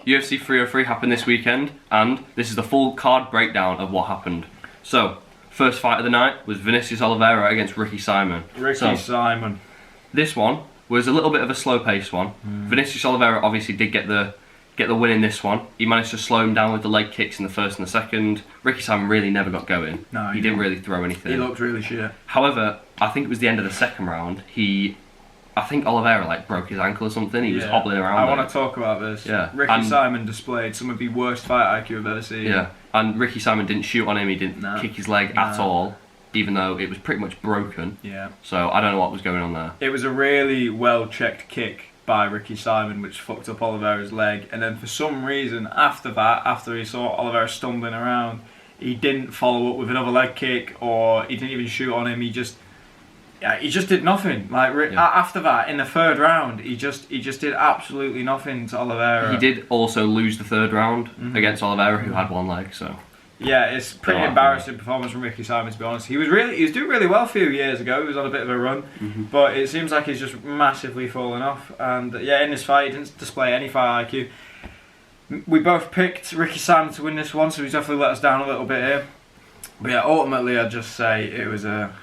UFC 303 happened this weekend, and this is the full card breakdown of what happened. So, first fight of the night was Vinicius Oliveira against Ricky Simon. Simon. This one was a little bit of a slow-paced one. Vinicius Oliveira obviously did get the win in this one. He managed to slow him down with the leg kicks in the first and the second. Ricky Simon really never got going. No, he didn't really throw anything. He looked really shit. However, I think it was the end of the second round. I think Oliveira broke his ankle or something. He was hobbling around. I want to talk about this. Yeah. Ricky Simon displayed some of the worst fight IQ I've ever seen. Yeah, and Ricky Simon didn't shoot on him. He didn't kick his leg at all, even though it was pretty much broken. Yeah. So I don't know what was going on there. It was a really well-checked kick by Ricky Simon, which fucked up Oliveira's leg. And then for some reason, after that, after he saw Oliveira stumbling around, he didn't follow up with another leg kick, or he didn't even shoot on him. He just did nothing. After that, in the third round, he just did absolutely nothing to Oliveira. He did also lose the third round against Oliveira, who had one leg. So yeah, it's pretty embarrassing performance from Ricky Simon, to be honest. He was doing really well a few years ago. He was on a bit of a run, but it seems like he's just massively fallen off. And yeah, in this fight, he didn't display any fight IQ. We both picked Ricky Simon to win this one, so he's definitely let us down a little bit here. But yeah, ultimately, I'd just say it was a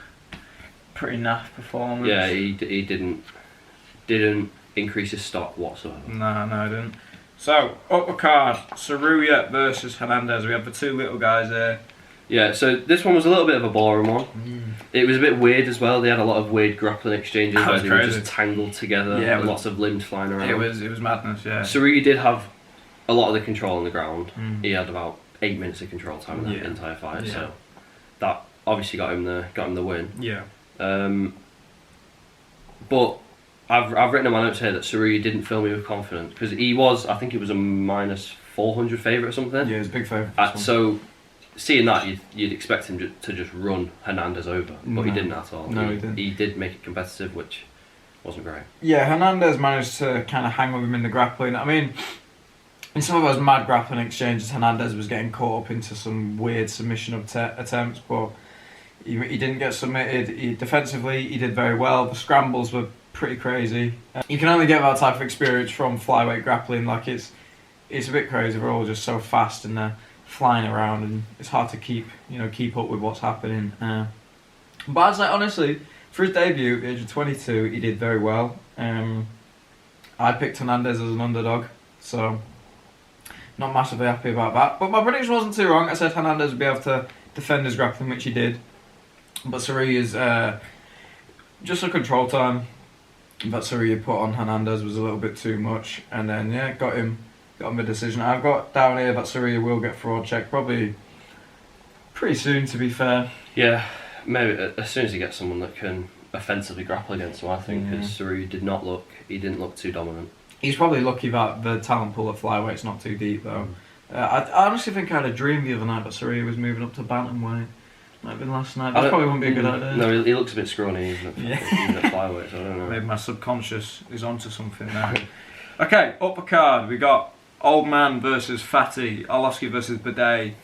pretty naff performance. Yeah, he didn't increase his stock whatsoever. No, he didn't. So, upper card, Saruya versus Hernandez. We have the two little guys there. Yeah, so this one was a little bit of a boring one. It was a bit weird as well. They had a lot of weird grappling exchanges where they were just tangled together and lots of limbs flying around. It was madness, yeah. Saruya did have a lot of the control on the ground. He had about 8 minutes of control time in that entire fight, so that obviously got him the win. Yeah. But I've written in my notes here that Saruya didn't fill me with confidence, because I think he was a minus 400 favourite or something. Yeah, he's a big favourite. So seeing that, you'd expect him to just run Hernandez over, but he didn't at all. No, he didn't. He did make it competitive, which wasn't great. Yeah, Hernandez managed to kind of hang with him in the grappling. I mean, in some of those mad grappling exchanges, Hernandez was getting caught up into some weird submission attempts, but he didn't get submitted. Defensively, he did very well. The scrambles were pretty crazy. You can only get that type of experience from flyweight grappling. It's a bit crazy. We're all just so fast and they're flying around, and it's hard to keep up with what's happening. But I'd say honestly, for his debut at the age of 22, he did very well. I picked Hernandez as an underdog, so not massively happy about that. But my prediction wasn't too wrong. I said Hernandez would be able to defend his grappling, which he did. But Saruya's just a control time that Saruya put on Hernandez was a little bit too much, and then got him a decision. I've got down here that Saruya will get fraud checked probably pretty soon, to be fair. Yeah, maybe as soon as he gets someone that can offensively grapple against him, I think, because Saruya didn't look too dominant. He's probably lucky that the talent pool at flyweight's not too deep though. I honestly think I had a dream the other night that Saruya was moving up to bantamweight. Might have been last night. That probably wouldn't be a good idea. No, he looks a bit scrawny, even at flyweight, so I don't know. Maybe my subconscious is onto something now. Okay, upper card, we got Old Man versus Fatty, Arlovski versus Bidet.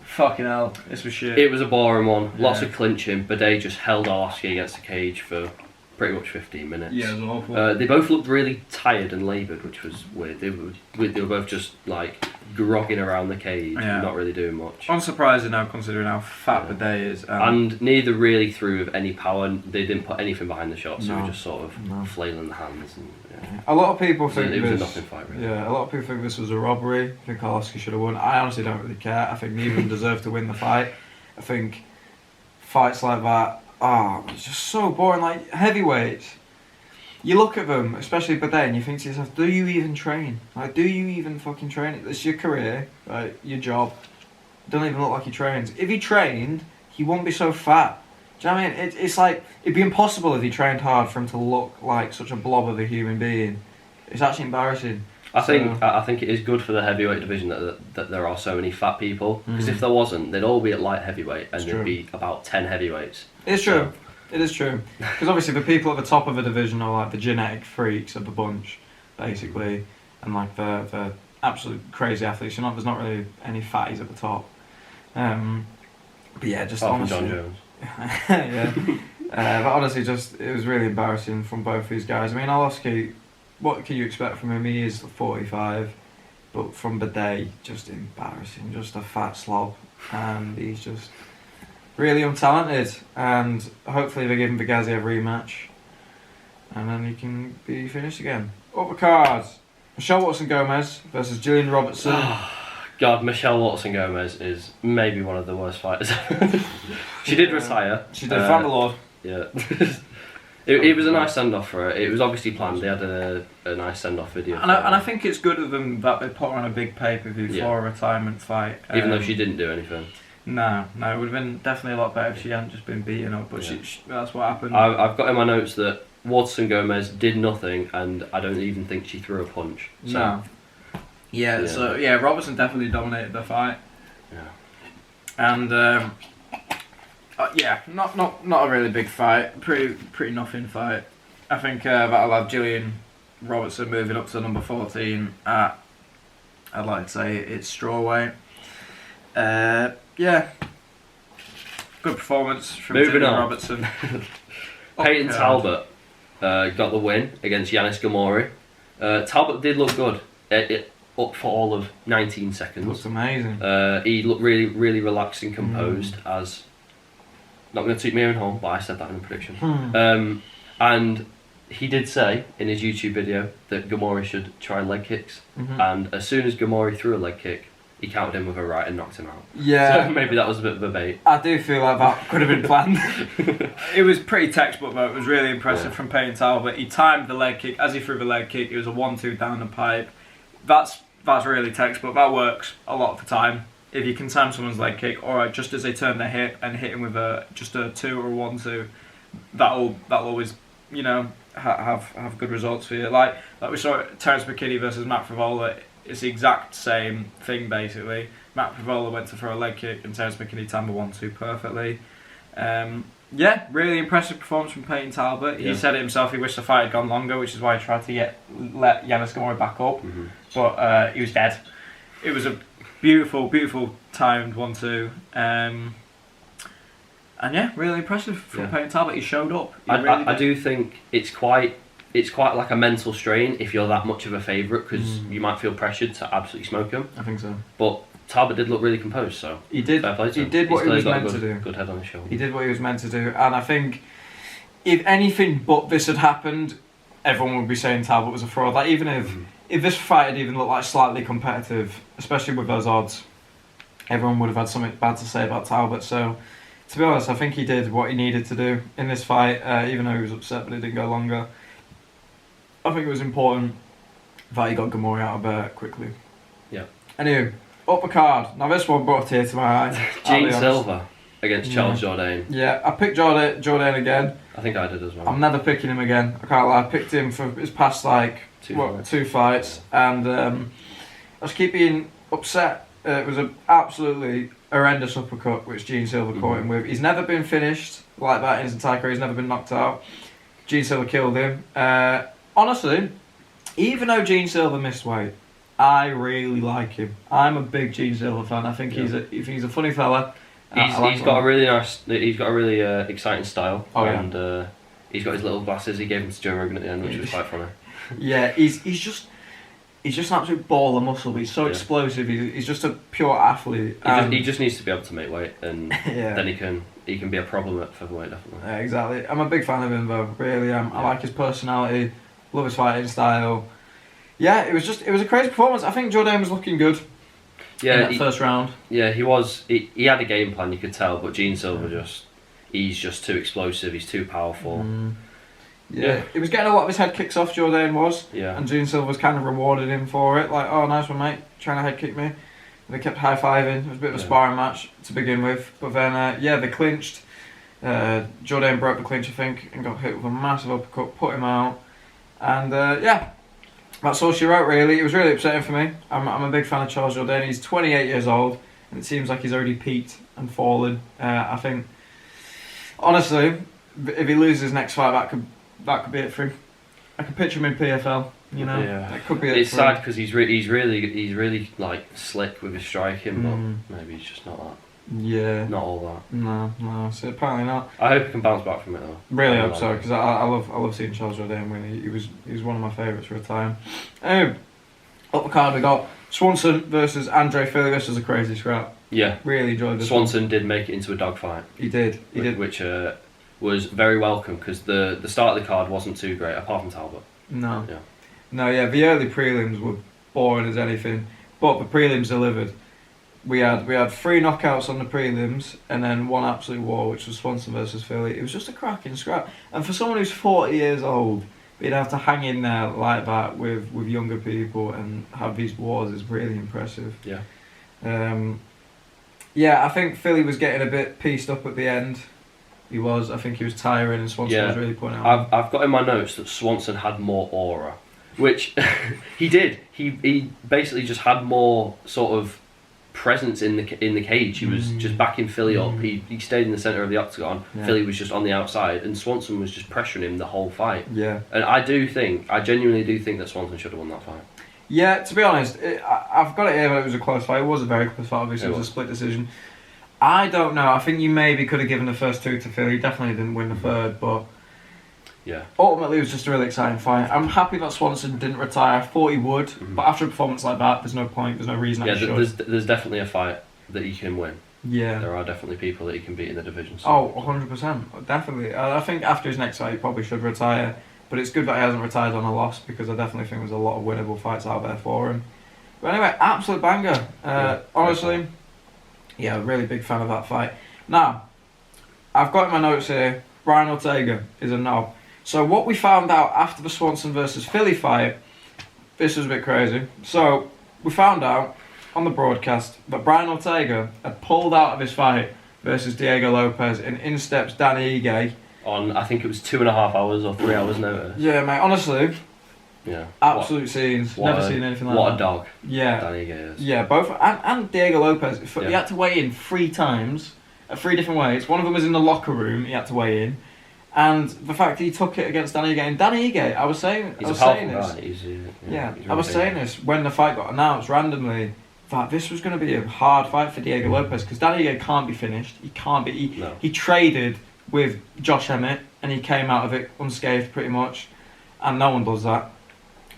Fucking hell, this was shit. It was a boring one. Lots of clinching. Bidet just held Arlovski against the cage for pretty much 15 minutes. Yeah, it was awful. They both looked really tired and laboured, which was weird. They were both just grogging around the cage, not really doing much. Unsurprising now, considering how fat Bidet is. And neither really threw with any power. They didn't put anything behind the shots. They were just sort of flailing the hands. And, a lot of people think it was a nothing fight, really. Yeah, a lot of people think this was a robbery. I think Arlovski should have won. I honestly don't really care. I think neither of them deserve to win the fight. I think fights like that, it's just so boring. Like heavyweights, you look at them, especially Bidet, and you think to yourself, do you even train? Do you even fucking train? It's your career, your job. Doesn't even look like he trains. If he trained, he wouldn't be so fat. Do you know what I mean? It's like, it'd be impossible if he trained hard for him to look like such a blob of a human being. It's actually embarrassing. I think it is good for the heavyweight division that there are so many fat people, because if there wasn't, they'd all be at light heavyweight, and there'd be about 10 heavyweights. It's true. It is true. Because obviously the people at the top of the division are like the genetic freaks of the bunch, basically, and like the absolute crazy athletes. There's not really any fatties at the top. But yeah, just honestly, John Jones. Yeah. But honestly, it was really embarrassing from both these guys. I mean, Arlovski, what can you expect from him? He is 45. but from Bidet, just embarrassing, just a fat slob, and he's just really untalented. And hopefully they give him Vigazi a rematch, and then he can be finished again. Uppercard, Michelle Watson-Gomez versus Gillian Robertson. God, Michelle Watson-Gomez is maybe one of the worst fighters ever. She did retire. She did, thank the Lord. Yeah. It was a nice send-off for her. It was obviously planned. They had a nice send-off video. And I think it's good of them that they put her on a big pay-per-view for a retirement fight. Even though she didn't do anything. No, it would have been definitely a lot better if she hadn't just been beaten up, but that's what happened. I've got in my notes that Watson-Gomez did nothing, and I don't even think she threw a punch. So. No. So Robertson definitely dominated the fight. Yeah. And not a really big fight. Pretty nothing fight. I think that'll have Gillian Robertson moving up to number 14 at, I'd like to say it's strawweight. Good performance from Gillian Robertson. Peyton Talbot got the win against Yanis Gamori. Talbot did look good. Up for all of 19 seconds. Looks amazing. He looked really, really relaxed and composed. As not going to toot me own home, but I said that in a prediction. And he did say in his YouTube video that Gamori should try leg kicks. And as soon as Gamori threw a leg kick, he countered him with a right and knocked him out. Yeah. So maybe that was a bit of a bait. I do feel like that could have been planned. It was pretty textbook though. It was really impressive from Peyton Talbot. He timed the leg kick. As he threw the leg kick, it was a 1-2 down the pipe. That's really textbook. That works a lot of the time. If you can time someone's leg kick, alright, just as they turn their hip and hit him with just a 2 or a 1-2, that'll always, have good results for you. Like we saw Terence McKinney versus Matt Frivola. It's the exact same thing basically. Matt Frivola went to throw a leg kick and Terence McKinney timed a 1-2 perfectly. Really impressive performance from Peyton Talbot. He said it himself, he wished the fight had gone longer, which is why he tried to let Yanis Gamori back up. But he was dead. It was a beautiful timed 1-2. And really impressive from Peyton Talbot. He showed up. I do think it's quite like a mental strain if you're that much of a favourite, because you might feel pressured to absolutely smoke him. I think so. But Talbot did look really composed, so he did. Fair play to him. He did what he was got meant to do. Good head on his shoulder. He did what he was meant to do, and I think if anything but this had happened, everyone would be saying Talbot was a fraud. Like even if this fight had even looked like slightly competitive, especially with those odds, everyone would have had something bad to say about Talbot. So, to be honest, I think he did what he needed to do in this fight, even though he was upset but it didn't go longer. I think it was important that he got Gamori out of there quickly. Yeah. Anyway, uppercard. Now this one brought a tear to my eye. Gene Silva against Charles Jourdain. Yeah, I picked Jourdain again. I think I did as well. I'm never picking him again. I can't lie. I picked him for his past two fights, and I just keep being upset. It was an absolutely horrendous uppercut which Gene Silva caught him with. He's never been finished like that in his entire career. He's never been knocked out. Gene Silva killed him. Honestly, even though Gene Silva missed weight, I really like him. I'm a big Gene Silva fan. I think he's a funny fella. He's got a really exciting style. And he's got his little glasses. He gave them to Joe Rogan at the end, which was quite funny. Yeah, he's just an absolute ball of muscle. He's so explosive. He's just a pure athlete. He just needs to be able to make weight, and then he can be a problem at featherweight, definitely. Yeah, exactly. I'm a big fan of him though. Really am. I like his personality. Love his fighting style. Yeah, it was a crazy performance. I think Jourdain was looking good. Yeah, in that first round. Yeah, he was. He had a game plan, you could tell, but Gene Silva he's just too explosive. He's too powerful. Yeah, he was getting a lot of his head kicks off. Jourdain was. Yeah. And Gene Silva was kind of rewarded him for it. Like, oh, nice one, mate. Trying to head kick me. And they kept high fiving. It was a bit of a sparring match to begin with, but then they clinched. Jourdain broke the clinch, I think, and got hit with a massive uppercut, put him out. And that's all she wrote really. It was really upsetting for me. I'm a big fan of Charles Jourdain. He's 28 years old, and it seems like he's already peaked and fallen. I think, honestly, if he loses next fight, that could be it for him. I could picture him in PFL. That could be it. It's sad because he's really like slick with his striking, but maybe he's just not that. Yeah. Not all that. No. So apparently not. I hope he can bounce back from it though. Really hope so, because I love seeing Charles Jourdain win. He was one of my favourites for a time. Up the card we got Swanson versus Andre Philly. This was a crazy scrap. Yeah. Really enjoyed this. Swanson did make it into a dogfight. He did. Which was very welcome because the start of the card wasn't too great, apart from Talbot. No. Yeah. No, yeah, the early prelims were boring as anything, but the prelims delivered. We had 3 knockouts on the prelims and then one absolute war, which was Swanson versus Philly. It was just a cracking scrap. And for someone who's 40 years old, he'd have to hang in there like that with younger people and have these wars is really impressive. Yeah. Yeah, I think Philly was getting a bit pieced up at the end. He was. I think he was tiring and Swanson was really putting it on. I've got in my notes that Swanson had more aura, which he did. He basically just had more sort of presence in the cage. He was just backing Philly up. He stayed in the centre of the octagon. Yeah. Philly was just on the outside, and Swanson was just pressuring him the whole fight. Yeah. And I genuinely do think that Swanson should have won that fight. Yeah, to be honest, I've got it here that it was a close fight. It was a very close fight, obviously. It was a split decision. I don't know. I think you maybe could have given the first 2 to Philly. He definitely didn't win the third, but yeah. Ultimately, it was just a really exciting fight. I'm happy that Swanson didn't retire. I thought he would, but after a performance like that, there's no point. There's no reason. Yeah, there's definitely a fight that he can win. Yeah. There are definitely people that he can beat in the division. So. Oh, 100%. Definitely. I think after his next fight, he probably should retire. But it's good that he hasn't retired on a loss because I definitely think there's a lot of winnable fights out there for him. But anyway, absolute banger. Honestly, yeah, really big fan of that fight. Now, I've got in my notes here, Brian Ortega is a knob. So what we found out after the Swanson versus Philly fight, this was a bit crazy. So we found out on the broadcast that Brian Ortega had pulled out of his fight versus Diego Lopez, and in steps Danny Ige. On, I think it was 2.5 hours or 3 hours notice. Yeah, mate, honestly. Yeah. Absolute scenes. Never seen anything like that. What a dog. Yeah. Danny Ige is. Yeah, both. And Diego Lopez. He had to weigh in 3 times, 3 different ways. One of them was in the locker room, he had to weigh in. And the fact that he took it against Danny Ige. And Danny Ige, I was saying this. I was saying this when the fight got announced randomly, that this was going to be a hard fight for Diego Lopez because Danny Ige can't be finished. He can't be. He traded with Josh Emmett and he came out of it unscathed pretty much, and no one does that.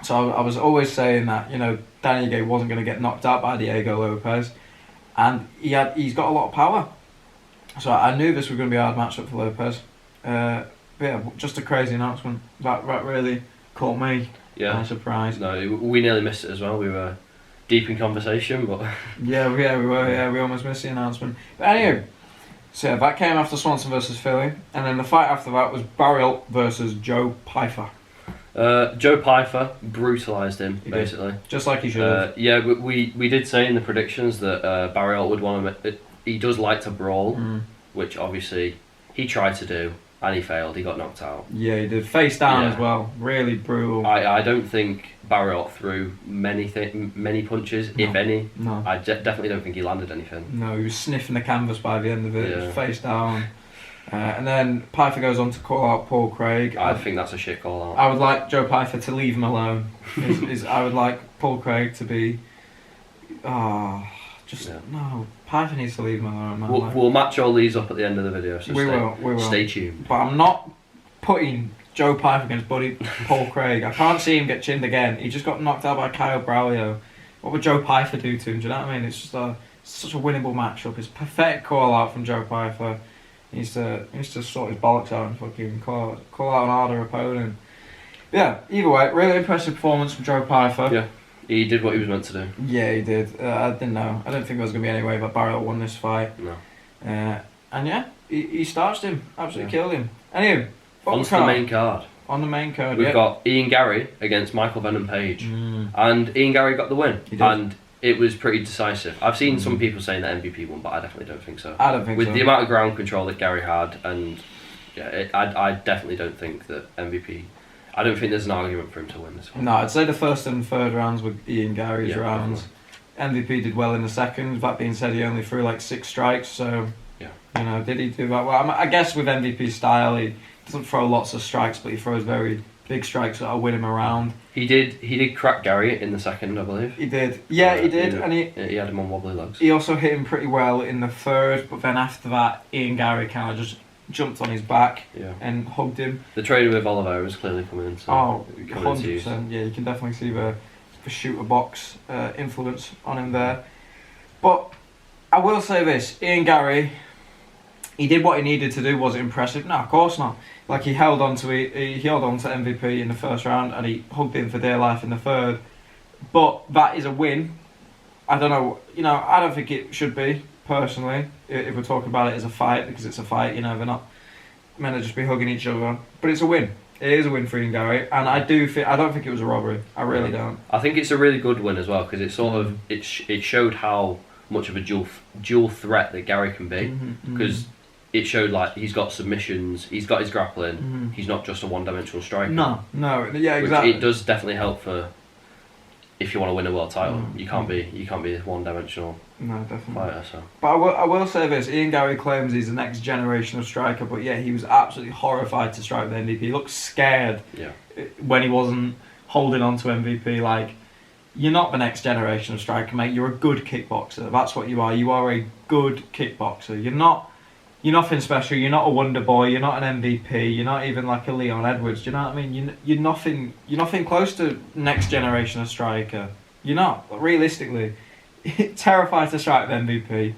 So I was always saying that, you know, Danny Ige wasn't going to get knocked out by Diego Lopez, and he's got a lot of power. So I knew this was going to be a hard matchup for Lopez. But yeah, just a crazy announcement. That really caught me by surprise. No, we nearly missed it as well. We were deep in conversation, but yeah, we were. Yeah, we almost missed the announcement. But anyway, so yeah, that came after Swanson versus Philly, and then the fight after that was Barriel versus Joe Pyfer. Joe Pyfer brutalised him, basically. Just like he should have. Yeah, we did say in the predictions that Barriel would want to... He does like to brawl, which obviously he tried to do, and he failed. He got knocked out. Yeah, he did. Face down as well. Really brutal. I don't think Barriel threw many punches, if any. No. I definitely don't think he landed anything. No, he was sniffing the canvas by the end of it. It was face down. And then Pyfer goes on to call out Paul Craig. I think that's a shit call out. I would like Joe Pyfer to leave him alone. I would like Paul Craig to be... no, Pyfer needs to leave him alone. Man. We'll match all these up at the end of the video, so we will. Stay tuned. But I'm not putting Joe Pyfer against buddy Paul Craig. I can't see him get chinned again. He just got knocked out by Kyle Braulio. What would Joe Pyfer do to him? Do you know what I mean? It's just such a winnable matchup. It's a pathetic call out from Joe Pyfer. He needs to sort his bollocks out and fucking call out an harder opponent. Yeah, either way, really impressive performance from Joe Pyfer. Yeah, he did what he was meant to do. Yeah, he did. I didn't know. I didn't think there was going to be any way that Barriel won this fight. No. And yeah, he starched him. Absolutely killed him. Anyway, on to the main card. On the main card, we've got Ian Gary against Michael Venom Page. And Ian Gary got the win. He did. And it was pretty decisive. I've seen some people saying that MVP won, but I definitely don't think so. I don't think so. With the amount of ground control that Gary had, and I definitely don't think that MVP... I don't think there's an argument for him to win this one. No, I'd say the first and third rounds were Ian Gary's rounds. Definitely. MVP did well in the second. That being said, he only threw like 6 strikes, so... Yeah. You know, did he do that well? I guess with MVP's style, he doesn't throw lots of strikes, but he throws very big strikes that'll win him around. He did crack Gary in the second, I believe. He did. Yeah, he did. And he had him on wobbly legs. He also hit him pretty well in the third, but then after that, Ian Gary kind of just jumped on his back and hugged him. The trade with Oliveira was clearly coming in. So 100%. Yeah, you can definitely see the shooter box influence on him there. But I will say this, Ian Gary, he did what he needed to do. Was it impressive? No, of course not. Like, he held on to MVP in the first round, and he hugged him for dear life in the third. But that is a win. I don't know, I don't think it should be, personally, if we're talking about it as a fight, because it's a fight, they're not meant to just be hugging each other. But it's a win. It is a win for Ian Gary, and I don't think it was a robbery. I really don't. I think it's a really good win as well, because it sort of it showed how much of a dual threat that Gary can be, because it showed like he's got submissions, he's got his grappling, he's not just a one-dimensional striker. No, yeah, exactly. It does definitely help for if you want to win a world title. You can't be a one-dimensional fighter. So. But I will say this: Ian Gary claims he's the next generation of striker, but yeah, he was absolutely horrified to strike the MVP. He looked scared when he wasn't holding on to MVP. Like, you're not the next generation of striker, mate. You're a good kickboxer. That's what you are. You are a good kickboxer. You're nothing special. You're not a wonder boy. You're not an MVP. You're not even like a Leon Edwards. Do you know what I mean? You're nothing. You're nothing close to next generation of striker. You're not. Realistically, terrified to strike the MVP,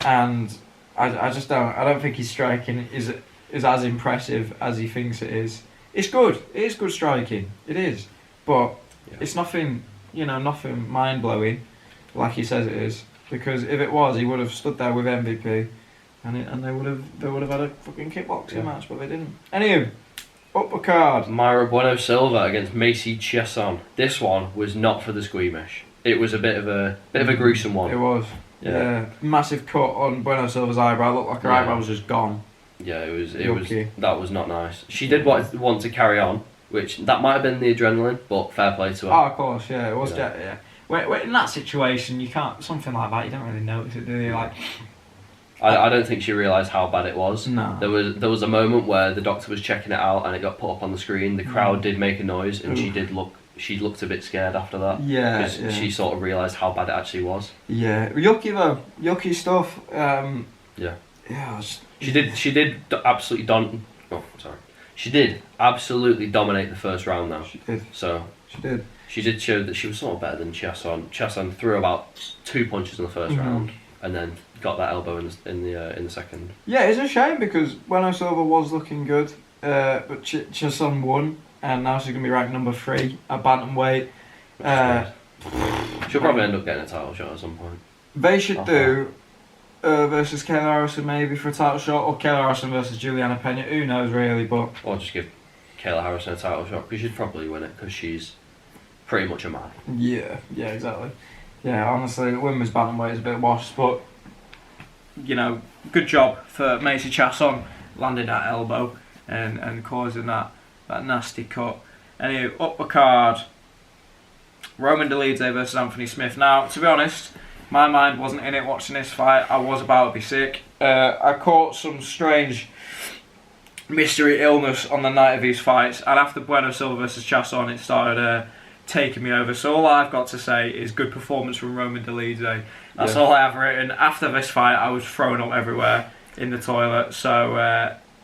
and I just don't. I don't think his striking is as impressive as he thinks it is. It's good. It is good striking. It is, but it's nothing. Nothing mind blowing, like he says it is. Because if it was, he would have stood there with MVP. And they would have had a fucking kickboxing match, but they didn't. Anyway, uppercard. Mayra Bueno Silva against Macy Chiasson. This one was not for the squeamish. It was a bit of a gruesome one. It was. Yeah. Massive cut on Bueno Silva's eyebrow. Looked like her eyebrow was just gone. Yeah, it was. That was not nice. She did want to carry on, which that might have been the adrenaline, but fair play to her. Oh, of course, yeah, it was. Yeah. Wait, in that situation, you can't something like that. You don't really notice it, do you? Like. I don't think she realised how bad it was. No. There was a moment where the doctor was checking it out and it got put up on the screen. The crowd did make a noise and she looked a bit scared after that. Yeah. Because she sort of realised how bad it actually was. Yeah. Yucky though. Yucky stuff. Yeah. Yeah. She did absolutely She did absolutely dominate the first round though. She did. So. She did. She did show that she was sort of better than Chiasson. Chiasson threw about 2 punches in the first round and then got that elbow in the second. Yeah, it's a shame because Bueno Silva was looking good, but Chiasson won, and now she's gonna be ranked number 3 at bantamweight. She'll probably end up getting a title shot at some point. They should do versus Kayla Harrison maybe for a title shot, or Kayla Harrison versus Juliana Pena. Who knows really, but or just give Kayla Harrison a title shot because she'd probably win it because she's pretty much a man. Yeah, exactly. Yeah, honestly, the women's bantamweight is a bit washed, but good job for Macy Chiasson landing that elbow and causing that nasty cut. Anyway, uppercard. Roman Dolidze versus Anthony Smith. Now, to be honest, my mind wasn't in it watching this fight. I was about to be sick. I caught some strange mystery illness on the night of these fights, and after Bueno Silva versus Chiasson, it started taking me over. So all I've got to say is good performance from Roman Dolidze. That's all I have written. After this fight, I was thrown up everywhere in the toilet. So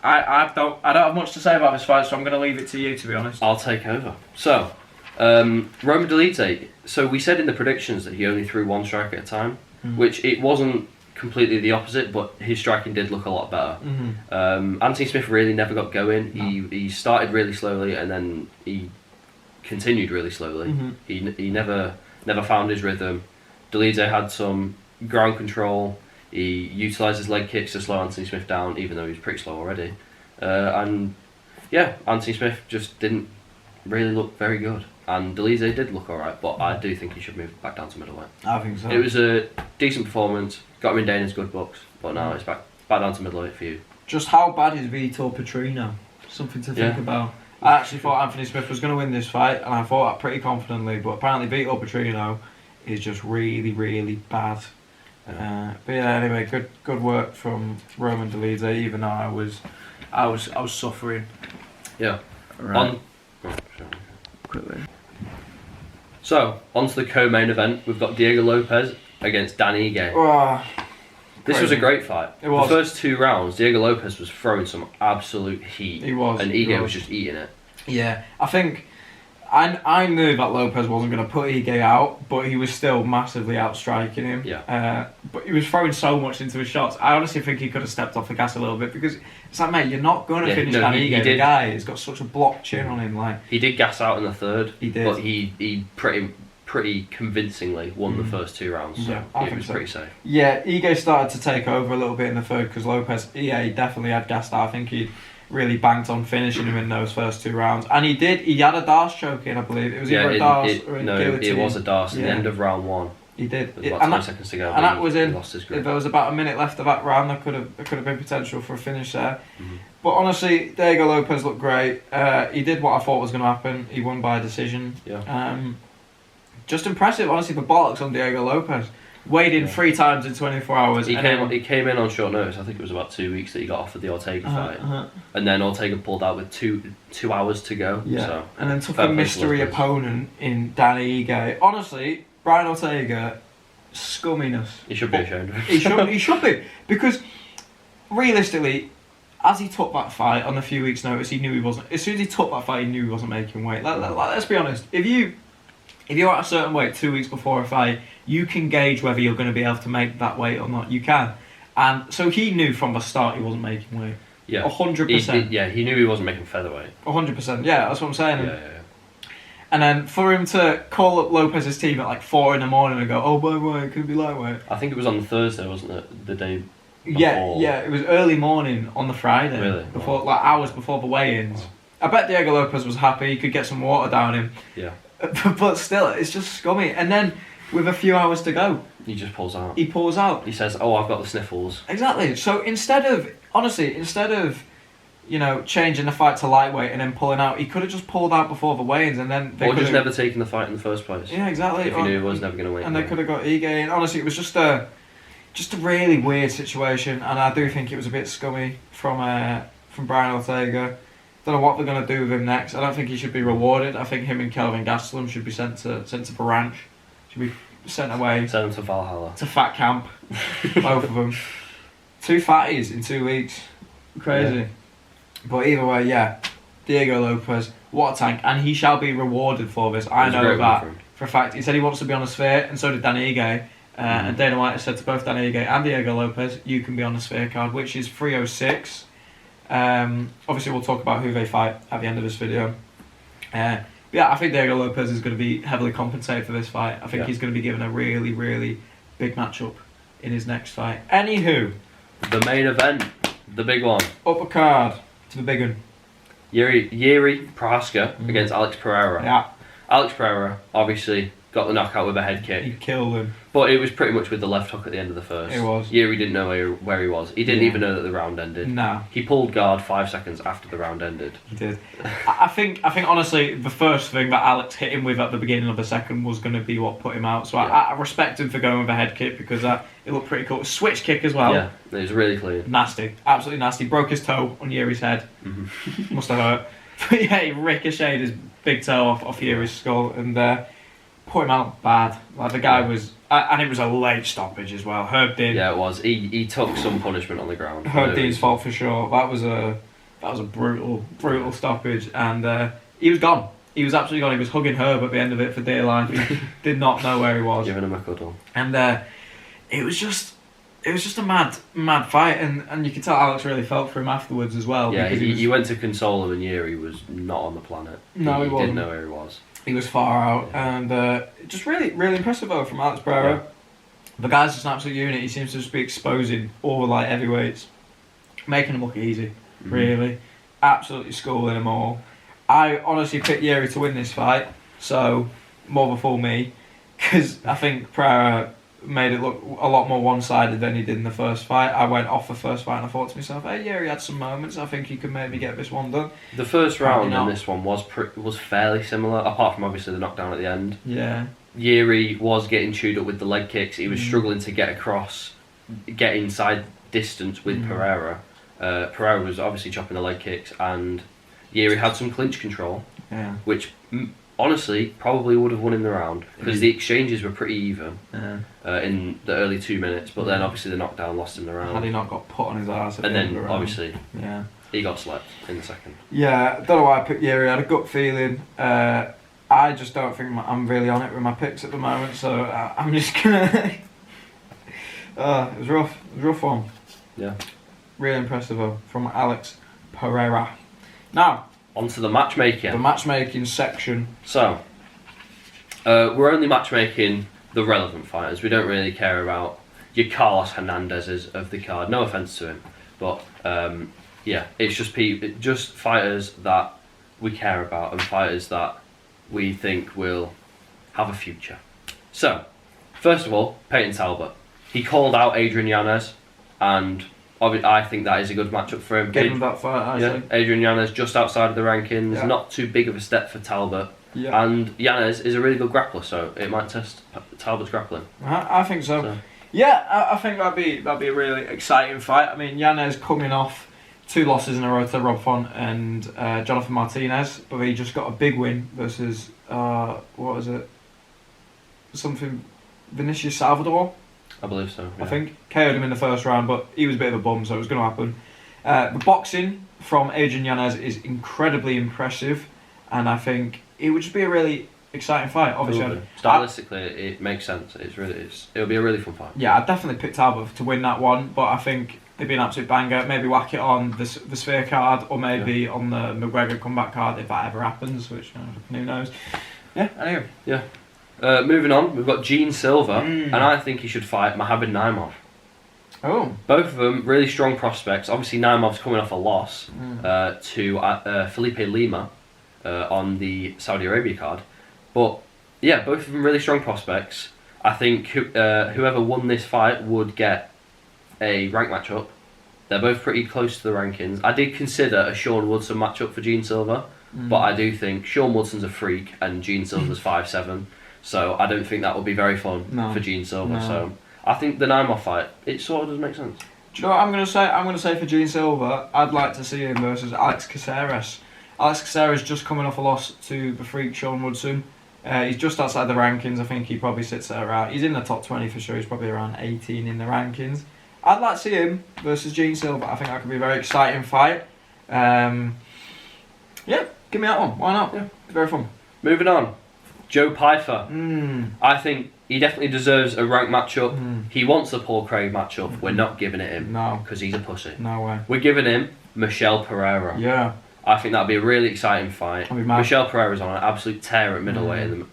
I don't have much to say about this fight. So I'm going to leave it to you, to be honest. I'll take over. So Roman Dolidze. So we said in the predictions that he only threw one strike at a time, which it wasn't completely the opposite, but his striking did look a lot better. Anthony Smith really never got going. No. He started really slowly and then he continued really slowly. He never found his rhythm. Dolidze had some ground control. He utilised his leg kicks to slow Anthony Smith down, even though he was pretty slow already. And yeah, Anthony Smith just didn't really look very good. And Dolidze did look alright, but I do think he should move back down to middleweight. I think so. It was a decent performance. Got him in Dana's good books, but now it's back down to middleweight for you. Just how bad is Vitor Petrino? Something to think about. I actually thought Anthony Smith was going to win this fight, and I thought that pretty confidently, but apparently Vitor Petrino is just really, really bad. But yeah, anyway, good work from Roman Dolidze, even though I was suffering. Yeah. Right. Quickly. So, on to the co-main event. We've got Diego Lopez against Dan Ige. This was a great fight. It was. The first 2 rounds, Diego Lopez was throwing some absolute heat. He was. And Ige was just eating it. Yeah, I think I knew that Lopez wasn't going to put Ige out, but he was still massively outstriking him. Yeah. But he was throwing so much into his shots. I honestly think he could have stepped off the gas a little bit, because it's like, mate, you're not going to finish that Ige. The guy has got such a blocked chin on him. Like, he did gas out in the third. He did. But he pretty convincingly won the first 2 rounds. So I it think was so. pretty safe. Yeah, Ige started to take over a little bit in the third, because Lopez, definitely had gassed out. I think he really banked on finishing him in those first 2 rounds, and he did. He had a Darce choke in, I believe. It was either a Darce or a guillotine. It was a Darce at the end of round 1. He did. There was about 20 seconds to go. And that was in. Lost his grip. If there was about a minute left of that round, there could have been potential for a finish there. Mm-hmm. But honestly, Diego Lopez looked great. He did what I thought was going to happen. He won by decision. Yeah. Just impressive, honestly. The bollocks on Diego Lopez. Weighed in 3 times in 24 hours. He came in on short notice. I think it was about 2 weeks that he got offered the Ortega fight, and then Ortega pulled out with two hours to go. Yeah, so, and then took a mystery opponent in Danny Ige. Honestly, Brian Ortega, scumminess. He should be ashamed of it. He should be, because realistically, as he took that fight on a few weeks' notice, he knew he wasn't. As soon as he took that fight, he knew he wasn't making weight. Let's be honest. If you're at a certain weight 2 weeks before a fight, you can gauge whether you're going to be able to make that weight or not. You can. And so he knew from the start he wasn't making weight. Yeah. 100%. He knew he wasn't making featherweight. 100%. Yeah, that's what I'm saying. Yeah. And then for him to call up Lopez's team at like 4 in the morning and go, oh, by the way, it could be lightweight. I think it was on the Thursday, wasn't it? The day before. Yeah, it was early morning on the Friday. Really? Before, like hours before the weigh-ins. I bet Diego Lopez was happy. He could get some water down him. Yeah. But still, it's just scummy. And then, with a few hours to go, he just pulls out. He pulls out. He says, "Oh, I've got the sniffles." Exactly. So instead of changing the fight to lightweight and then pulling out, he could have just pulled out before the weigh-ins, and then or just never taken the fight in the first place. Yeah, exactly. If he knew he was never going to win. And they could have got Ige. And honestly, it was just a really weird situation, and I do think it was a bit scummy from Brian Ortega. Don't know what they're going to do with him next. I don't think he should be rewarded. I think him and Kelvin Gastelum should be sent to Branch. Should be sent away. Send him to Valhalla. To fat camp. Both of them. 2 fatties in 2 weeks. Crazy. Yeah. But either way, yeah. Diego Lopez, what a tank. And he shall be rewarded for this. I know that for a fact. He said he wants to be on the Sphere, and so did Danny Ige. And Dana White has said to both Danny Ige and Diego Lopez, you can be on the Sphere card, which is 306. Obviously we'll talk about who they fight at the end of this video. Yeah, I think Diego Lopez is going to be heavily compensated for this fight. I think he's going to be given a really, really big matchup in his next fight. Anywho, the main event, the big one. Upper card to the big one. Yuri Prohaska against Alex Pereira. Yeah. Alex Pereira obviously got the knockout with a head kick. He killed him. But it was pretty much with the left hook at the end of the first. It was. Yuri didn't know where he was. He didn't even know that the round ended. Nah. He pulled guard 5 seconds after the round ended. He did. I think honestly the first thing that Alex hit him with at the beginning of the second was going to be what put him out. So I respect him for going with a head kick, because it looked pretty cool. Switch kick as well. Yeah, it was really clean. Nasty. Absolutely nasty. Broke his toe on Yuri's head. Mm-hmm. Must have hurt. But yeah, he ricocheted his big toe off Yuri's skull and put him out bad. Like the guy was, and it was a late stoppage as well. Herb Dean. Yeah, it was. He took some punishment on the ground. Herb Dean's fault for sure. That was a brutal stoppage, and he was gone. He was absolutely gone. He was hugging Herb at the end of it for dear life. He did not know where he was. Giving him a cuddle. And it was just a mad fight, and you could tell Alex really felt for him afterwards as well. Yeah, he went to console him, and Yuri was not on the planet. No, he wasn't. Didn't know where he was. He was far out, and just really, really impressive though from Alex Pereira. Yeah. The guy's just an absolute unit. He seems to just be exposing all the light heavyweights, making them look easy. Really, absolutely schooling them all. I honestly picked Yuri to win this fight, so more before me, because I think Pereira made it look a lot more one-sided than he did in the first fight. I went off the first fight and I thought to myself, hey, Yuri had some moments. I think he could maybe get this one done. The first round in this one was fairly similar, apart from obviously the knockdown at the end. Yeah. Yuri was getting chewed up with the leg kicks. He was struggling to get across, get inside distance with Pereira. Pereira was obviously chopping the leg kicks, and Yuri had some clinch control, which honestly probably would have won in the round, because the exchanges were pretty even in the early 2 minutes, but then obviously the knockdown lost him the round. Had he not got put on his ass at and the then end of the round. obviously he got slept in the second. Yeah, I don't know why I picked Yuri. I had a gut feeling. I just don't think I'm really on it with my picks at the moment, so I'm just gonna. It was rough. It was a rough one. Yeah. Really impressive though, from Alex Pereira. Now, on to the matchmaking. The matchmaking section. So, we're only matchmaking the relevant fighters. We don't really care about your Carlos Hernandez's of the card. No offense to him, but yeah, it's just fighters that we care about and fighters that we think will have a future. So, first of all, Peyton Talbot. He called out Adrian Yanez, and I think that is a good matchup for him. Give him that fight, I think. Adrian Yanez just outside of the rankings, Yeah. not too big of a step for Talbot. Yeah. And Yanez is a really good grappler, so it might test Talbot's grappling. I think so. Yeah, I think that'd be a really exciting fight. I mean, Yanez coming off 2 losses in a row to Rob Font and Jonathan Martinez, but he just got a big win versus what was it? Something Vinicius Salvador. I believe so. Yeah. I think KO'd him in the first round, but he was a bit of a bum, so it was going to happen. The boxing from Adrian Yanez is incredibly impressive, and I think it would just be a really exciting fight. Obviously, stylistically, it makes sense. It'll be a really fun fight. Yeah, I'd definitely pick Talbot to win that one, but I think it'd be an absolute banger. Maybe whack it on the Sphere card, or maybe on the McGregor comeback card if that ever happens, which who knows. Yeah, anyway. Yeah. Moving on, we've got Gene Silva, and I think he should fight Mohamed Naimov. Oh. Both of them really strong prospects. Obviously, Naimov's coming off a loss to Felipe Lima on the Saudi Arabia card. But yeah, both of them really strong prospects. I think whoever won this fight would get a rank matchup. They're both pretty close to the rankings. I did consider a Sean Woodson matchup for Gene Silva, but I do think Sean Woodson's a freak and Gene Silva's 5'7". So I don't think that will be very fun for Gene Silva. No. So I think the Naimov fight, it sort of does make sense. Do you know what I'm going to say? I'm going to say for Gene Silva, I'd like to see him versus Alex Caceres. Alex Caceres just coming off a loss to the freak Sean Woodson. He's just outside the rankings. I think he probably sits there around. He's in the top 20 for sure. He's probably around 18 in the rankings. I'd like to see him versus Gene Silva. I think that could be a very exciting fight. Yeah, give me that one. Why not? Yeah, it's very fun. Moving on. Joe Pyfer. I think he definitely deserves a ranked matchup. He wants the Paul Craig matchup. We're not giving it him. No. Because he's a pussy. No way. We're giving him Michel Pereira. Yeah. I think that'd be a really exciting fight. Michel Pereira's on an absolute tear at middleweight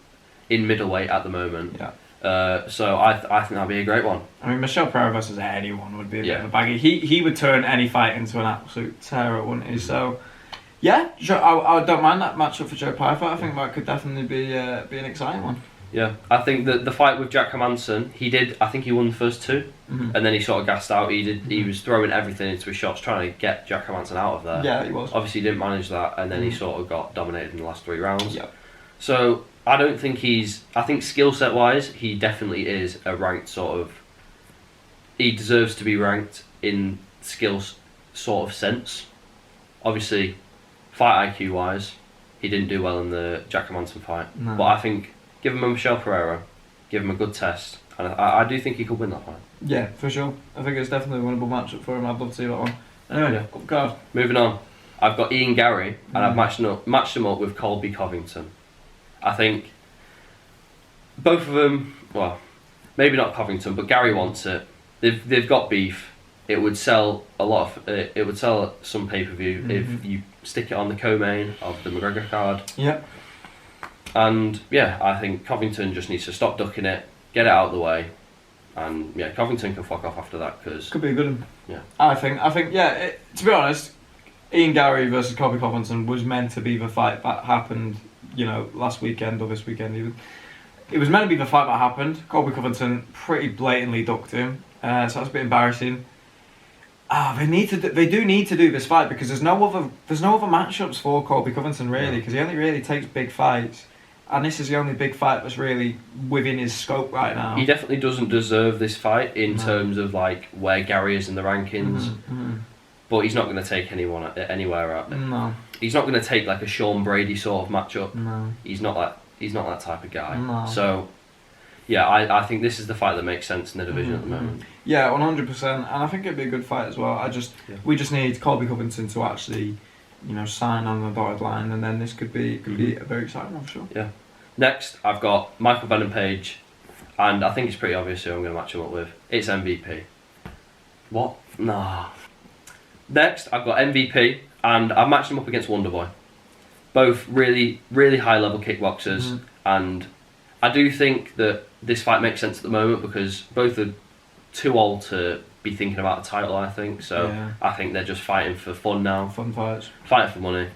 in middleweight at the moment. Yeah. So I think that'd be a great one. I mean, Michel Pereira versus anyone would be a bit of a baggy. He would turn any fight into an absolute terror, wouldn't he? So, yeah, I don't mind that matchup for Joe Pyfer. I think that could definitely be an exciting one. Yeah, I think that the fight with Jack Hermansson, I think he won the first 2, and then he sort of gassed out. He was throwing everything into his shots, trying to get Jack Hermansson out of there. Yeah, he was. Obviously, he didn't manage that, and then he sort of got dominated in the last 3 rounds. Yeah. So I don't think I think skill set wise, he definitely is a ranked sort of. He deserves to be ranked in skills sort of sense. Obviously, fight IQ wise, he didn't do well in the Jack Hermansson fight. No. But I think give him a Michel Pereira, give him a good test, and I do think he could win that fight. Yeah, for sure. I think it's definitely a winnable matchup for him. I'd love to see that one. Anyway, up card. Moving on, I've got Ian Gary, and I've matched him up with Colby Covington. I think both of them, well, maybe not Covington, but Gary wants it. They've got beef. It would sell a lot of. It would sell some pay-per-view if you stick it on the co-main of the McGregor card. Yeah. And yeah, I think Covington just needs to stop ducking it, get it out of the way, and yeah, Covington can fuck off after that because could be a good one. Yeah. I think yeah. To be honest, Ian Gary versus Colby Covington was meant to be the fight that happened. Last weekend or this weekend even. It was meant to be the fight that happened. Colby Covington pretty blatantly ducked him, so that's a bit embarrassing. They do need to do this fight because there's no other matchups for Colby Covington really, because he only really takes big fights, and this is the only big fight that's really within his scope right now. He definitely doesn't deserve this fight in terms of like where Gary is in the rankings, but he's not going to take anyone anywhere up. No. He's not going to take like a Sean Brady sort of matchup. No. He's not that type of guy. No. So, yeah, I think this is the fight that makes sense in the division at the moment. Yeah, 100%, and I think it'd be a good fight as well. We just need Colby Covington to actually, sign on the dotted line, and then this could be a very exciting one for sure. Yeah. Next, I've got Michael Venom Page, and I think it's pretty obvious who I'm going to match him up with. It's MVP. What? Nah. Next, I've got MVP, and I've matched him up against Wonderboy. Both really, really high level kickboxers, and I do think that this fight makes sense at the moment because both are too old to be thinking about a title, I think. So I think they're just fighting for fun now. Fun fights. Fighting for money.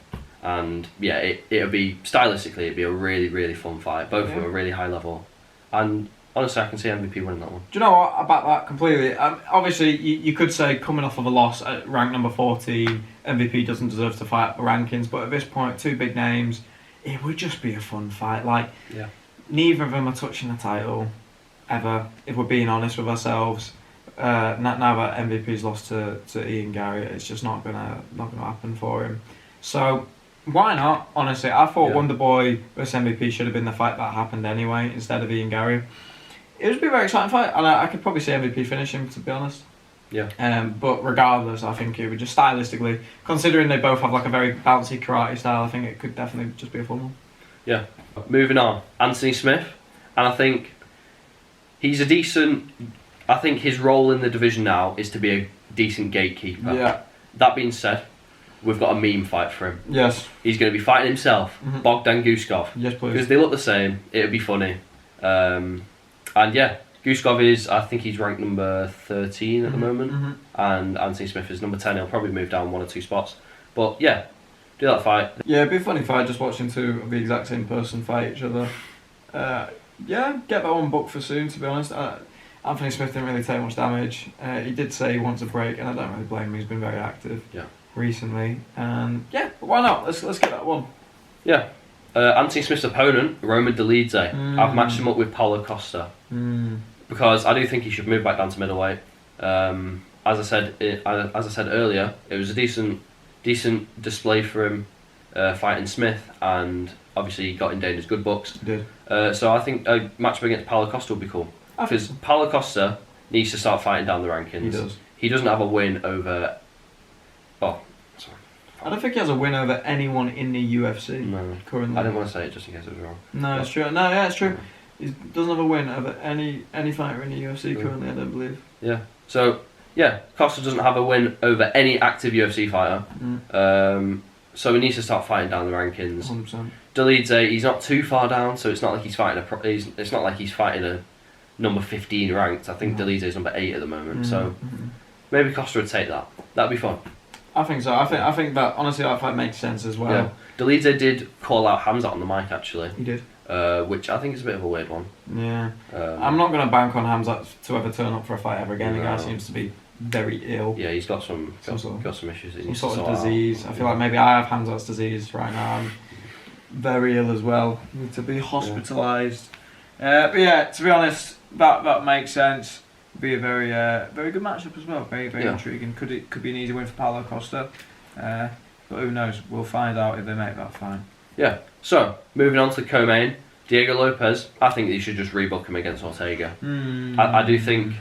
And yeah, it'll be, stylistically, it'd be a really, really fun fight. Both of them are really high level. And honestly, I can see MVP winning that one. Do you know what about that completely? Obviously, you could say coming off of a loss at rank number 14, MVP doesn't deserve to fight up the rankings. But at this point, two big names, it would just be a fun fight. Like, neither of them are touching the title ever. If we're being honest with ourselves, now that MVP's lost to Ian Gary, it's just not gonna happen for him. So why not? Honestly, I thought Wonderboy vs MVP should have been the fight that happened anyway instead of Ian Gary. It would be a very exciting fight, and I could probably see MVP finish him, to be honest. Yeah. But regardless, I think it would just stylistically, considering they both have like a very bouncy karate style, I think it could definitely just be a fun one. Yeah. Moving on, Anthony Smith, and I think he's a decent. I think his role in the division now is to be a decent gatekeeper. Yeah. That being said, we've got a meme fight for him. Yes. He's going to be fighting himself, Bogdan Guskov. Yes, please. Because they look the same. It'll be funny. And yeah, Guskov is, I think he's ranked number 13 at the moment, and Anthony Smith is number 10. He'll probably move down 1 or 2 spots. But yeah, do that fight. Yeah, it'd be a funny fight just watching two of the exact same person fight each other. Yeah, get that one booked for soon, to be honest. Anthony Smith didn't really take much damage. He did say he wants a break, and I don't really blame him. He's been very active recently. And yeah, but why not? Let's get that one. Yeah. Anthony Smith's opponent, Roman Dolidze. I've matched him up with Paulo Costa because I do think he should move back down to middleweight. As I said earlier, it was a decent display for him fighting Smith, and obviously he got in Dana's good books. He did. So I think a matchup against Paulo Costa would be cool because Paulo Costa needs to start fighting down the rankings. He does. He doesn't have a win over. I don't think he has a win over anyone in the UFC. No, currently. I didn't want to say it just in case it was wrong. No, it's true. No, yeah, it's true. He doesn't have a win over any fighter in the UFC currently, I don't believe. Yeah. So yeah, Costa doesn't have a win over any active UFC fighter. So he needs to start fighting down the rankings. 100%. Dolidze, he's not too far down, so it's not like he's fighting it's not like he's fighting a number 15 ranked. I think Dolidze is number 8 at the moment. So maybe Costa would take that. That'd be fun. I think so. I think that honestly that fight makes sense as well. Yeah. Dolidze did call out Hamzat on the mic actually. He did. Which I think is a bit of a weird one. Yeah. I'm not going to bank on Hamzat to ever turn up for a fight ever again. The guy seems to be very ill. Yeah, he's got some issues. Some sort of disease. I feel like maybe I have Hamzat's disease right now. I'm very ill as well. Need to be hospitalised. But yeah, to be honest, that makes sense. Be a very good matchup as well. Very intriguing. Could be an easy win for Paulo Costa. But who knows? We'll find out if they make that fight. Yeah. So moving on to the co-main, Diego Lopez. I think you should just rebook him against Ortega. I do think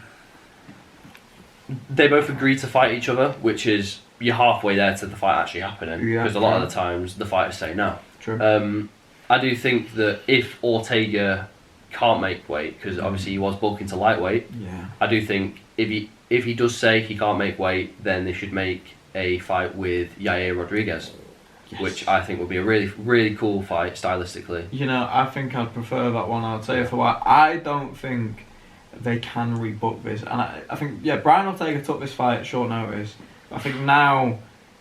they both agree to fight each other, which is you're halfway there to the fight actually happening. Because a lot of the times the fighters say no. True. I do think that if Ortega can't make weight, because obviously he was bulking to lightweight. Yeah. I do think if he does say he can't make weight, then they should make a fight with Yair Rodriguez, which I think would be a really, really cool fight stylistically. You know, I think I'd prefer that one. I'll tell you for why. I don't think they can rebook this, and I think Brian Ortega took this fight at short notice. I think now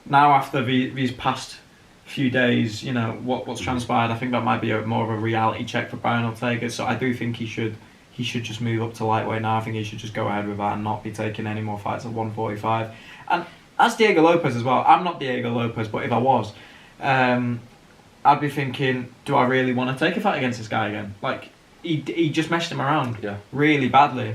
after these past few days, you know what's transpired. I think that might be more of a reality check for Brian Ortega. So I do think he should just move up to lightweight now. I think he should just go ahead with that and not be taking any more fights at 145. And as Diego Lopez as well, I'm not Diego Lopez, but if I was, I'd be thinking, do I really want to take a fight against this guy again? Like he just messed him around really badly.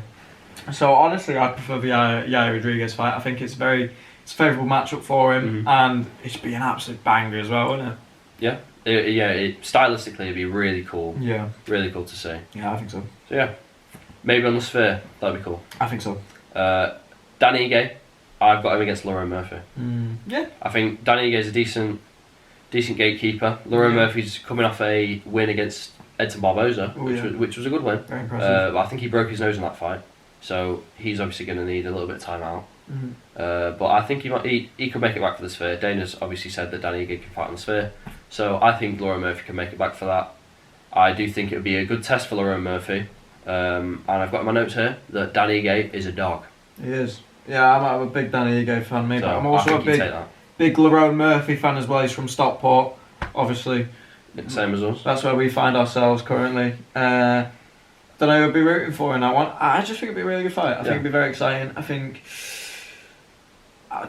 So honestly, I prefer the Yair Rodriguez fight. I think it's a favourable matchup for him, and it should be an absolute banger as well, wouldn't it? Yeah. Stylistically, it'd be really cool. Yeah. Really cool to see. Yeah, I think so. So yeah, maybe on the Sphere, that'd be cool. I think so. Dan Ige, I've got him against Laurent Murphy. Yeah. I think Dan Ige is a decent gatekeeper. Laurent Murphy's coming off a win against Edson Barboza, Oh, which was a good win. Very impressive. I think he broke his nose in that fight, so he's obviously going to need a little bit of time out. Mhm. But I think he could make it back for the Sphere. Dana's obviously said that Danny Ige can fight on the Sphere, so I think Laura Murphy can make it back for that. I do think it would be a good test for Laura Murphy, and I've got in my notes here that Danny Ige is a dog. He is. Yeah, I'm a big Danny Ige fan, mate. So But I'm also I a think you take that. big Lerone Murphy fan as well. He's from Stockport, obviously. Same as us. That's where we find ourselves currently. Don't know who I'd be rooting for in that one. I just think it'd be a really good fight. I think it'd be very exciting. I think,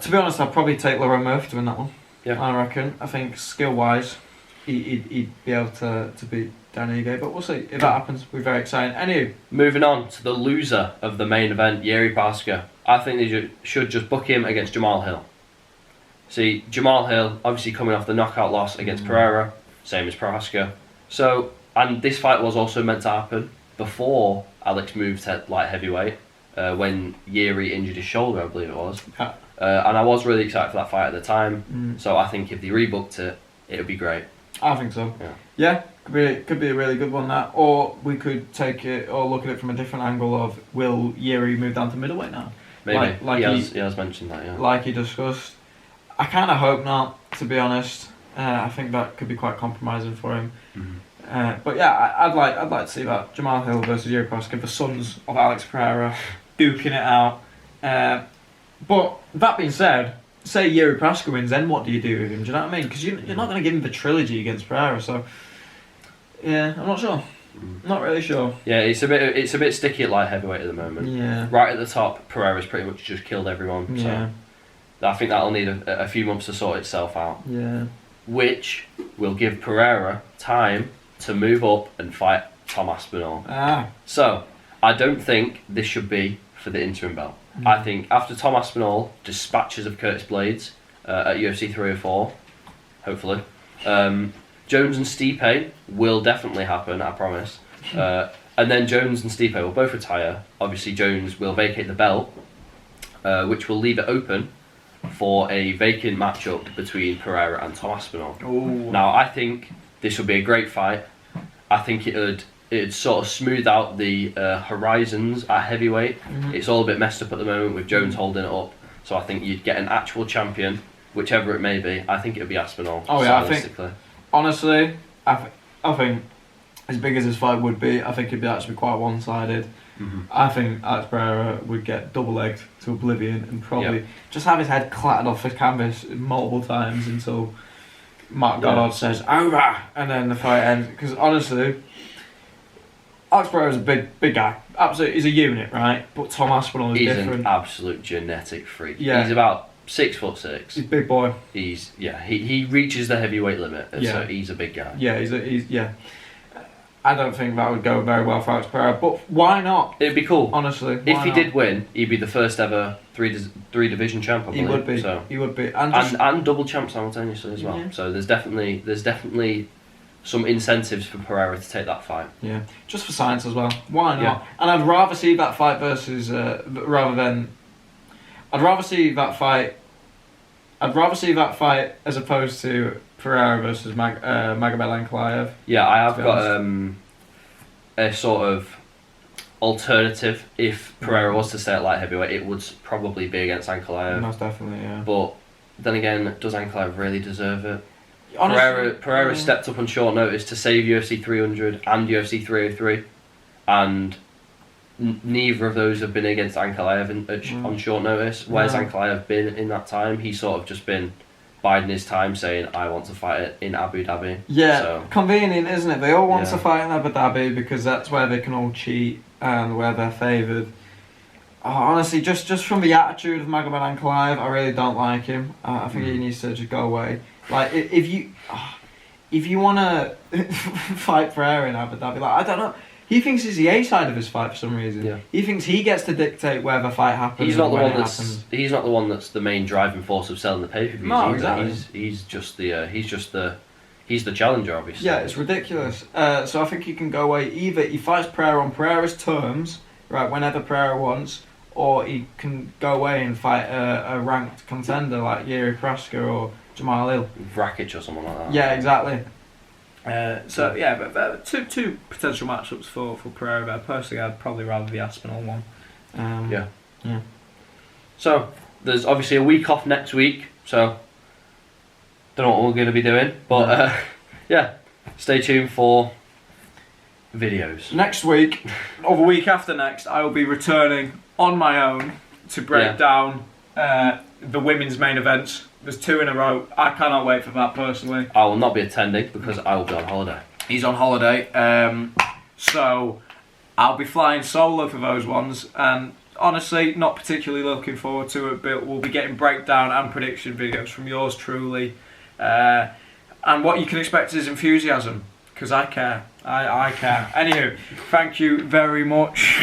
to be honest, I'd probably take Lerone Murphy to win that one. Yeah. I reckon. I think skill-wise, he'd be able to beat Danny Ige, but we'll see. If that happens, it'll be very exciting. Anyway. Moving on to the loser of the main event, Yuri Prochazka. I think they should just book him against Jamal Hill. See, Jamal Hill, obviously coming off the knockout loss against Pereira, same as Prochazka. So, and this fight was also meant to happen before Alex moved to light heavyweight, when Yuri injured his shoulder, I believe it was. Yeah. And I was really excited for that fight at the time. So I think if they rebooked it, it would be great. I think so. Yeah. Could be a really good one, that. Or we could take it or look at it from a different angle of, will Yuri move down to middleweight now? Maybe. Like he has mentioned that, yeah. Like he discussed. I kind of hope not, to be honest. I think that could be quite compromising for him. But yeah, I'd like to see that. Jamal Hill versus Yuri Prochazka, the sons of Alex Pereira, duking it out. But that being said, say Yuri Prochazka wins, then what do you do with him? Do you know what I mean? Because you're not going to give him the trilogy against Pereira, so yeah, I'm not sure. Not really sure. Yeah, it's a bit sticky at light heavyweight at the moment. Yeah. Right at the top, Pereira's pretty much just killed everyone. Yeah. So I think that'll need a few months to sort itself out. Yeah. Which will give Pereira time to move up and fight Tom Aspinall. So I don't think this should be for the interim belt. I think after Tom Aspinall dispatches of Curtis Blades at UFC 304, hopefully, Jones and Stipe will definitely happen, I promise. And then Jones and Stipe will both retire. Obviously, Jones will vacate the belt, which will leave it open for a vacant matchup between Pereira and Tom Aspinall. Ooh. Now, I think this would be a great fight. I think it'd sort of smooth out the horizons at heavyweight. It's all a bit messed up at the moment with Jones holding it up. So I think you'd get an actual champion, whichever it may be. I think it would be Aspinall. Oh yeah, honestly, I think as big as this fight would be, I think it'd be actually quite one-sided. I think Alex Pereira would get double-legged to oblivion and probably just have his head clattered off the canvas multiple times until Mark Goddard says over, and then the fight ends. Because honestly, Alex Pereira's a big guy. Absolutely, he's a unit, right? But Tom Aspinall is different. He's an absolute genetic freak. Yeah. He's about 6'6". He's a big boy. He reaches the heavyweight limit, so he's a big guy. Yeah, I don't think that would go very well for Alex Pereira, but why not? It'd be cool. Honestly, if he did win, he'd be the first ever three division champ. I believe. He would be, and double champ simultaneously as well. Yeah. So there's definitely some incentives for Pereira to take that fight. Yeah, just for science as well. Why not? Yeah. And I'd rather see that fight versus I'd rather see that fight as opposed to Pereira versus Magomed Ankalaev. Yeah, I have got a sort of alternative. If Pereira was to stay at light heavyweight, it would probably be against Ankalaev. Most definitely, yeah. But then again, does Ankalaev really deserve it? Honestly, Pereira stepped up on short notice to save UFC 300 and UFC 303, and neither of those have been against Ankalaev on short notice. Where's Ankalaev been in that time? He's sort of just been biding his time, saying, I want to fight it in Abu Dhabi. Yeah, so, convenient, isn't it? They all want to fight in Abu Dhabi because that's where they can all cheat and where they're favoured. Honestly, just from the attitude of Magomed Ankalaev, I really don't like him. I think he needs to just go away. Like, if you want to fight Pereira in Abu Dhabi, like, I don't know. He thinks he's the A side of his fight for some reason. Yeah. He thinks he gets to dictate where the fight happens. He's not the one that's the main driving force of selling the pay-per-views. No, exactly. He's the challenger, obviously. Yeah, it's ridiculous. So I think he can go away. Either he fights Pereira on Pereira's terms, right, whenever Pereira wants, or he can go away and fight a ranked contender like Yuri Prochazka or Jamal Hill. Vrakic or someone like that. Yeah, exactly. So yeah, but two potential matchups for Pereira. But personally, I'd probably rather the Aspinall one. Yeah. Yeah. So there's obviously a week off next week. So don't know what we're going to be doing, but yeah, stay tuned for videos. Next week, or the week after next, I will be returning on my own to break down the women's main events. There's 2 in a row. I cannot wait for that personally. I will not be attending because I will be on holiday. He's on holiday, so I'll be flying solo for those ones, and honestly, not particularly looking forward to it, but we'll be getting breakdown and prediction videos from yours truly. And what you can expect is enthusiasm, because I care. I care. Anywho, thank you very much.